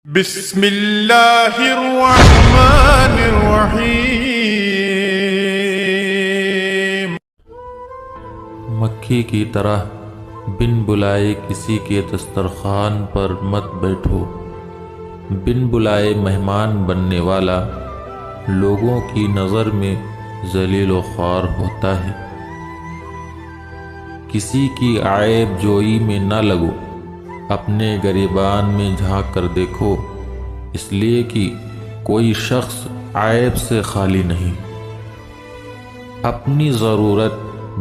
بسم اللہ الرحمن الرحیم۔ مکھی کی طرح بن بلائے کسی کے دسترخوان پر مت بیٹھو۔ بن بلائے مہمان بننے والا لوگوں کی نظر میں ذلیل و خوار ہوتا ہے۔ کسی کی عیب جوئی میں نہ لگو، اپنے گریبان میں جھانک کر دیکھو، اس لیے کہ کوئی شخص عیب سے خالی نہیں۔ اپنی ضرورت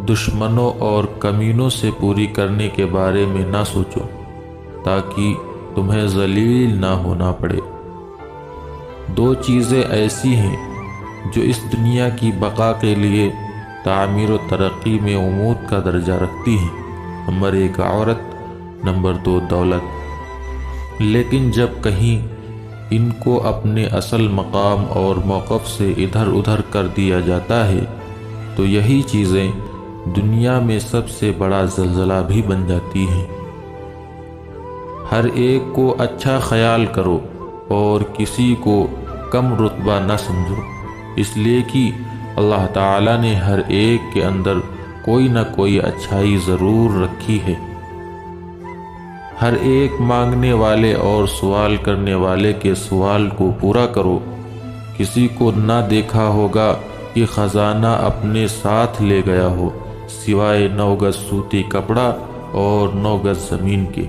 دشمنوں اور کمینوں سے پوری کرنے کے بارے میں نہ سوچو تاکہ تمہیں ذلیل نہ ہونا پڑے۔ دو چیزیں ایسی ہیں جو اس دنیا کی بقا کے لیے تعمیر و ترقی میں عمود کا درجہ رکھتی ہیں۔ نمبر 1 عورت، نمبر 2 دولت۔ لیکن جب کہیں ان کو اپنے اصل مقام اور موقف سے ادھر ادھر کر دیا جاتا ہے تو یہی چیزیں دنیا میں سب سے بڑا زلزلہ بھی بن جاتی ہیں۔ ہر ایک کو اچھا خیال کرو اور کسی کو کم رتبہ نہ سمجھو، اس لیے کہ اللہ تعالیٰ نے ہر ایک کے اندر کوئی نہ کوئی اچھائی ضرور رکھی ہے۔ ہر ایک مانگنے والے اور سوال کرنے والے کے سوال کو پورا کرو۔ کسی کو نہ دیکھا ہوگا کہ خزانہ اپنے ساتھ لے گیا ہو سوائے 9 گز سوتی کپڑا اور 9 گز زمین کے۔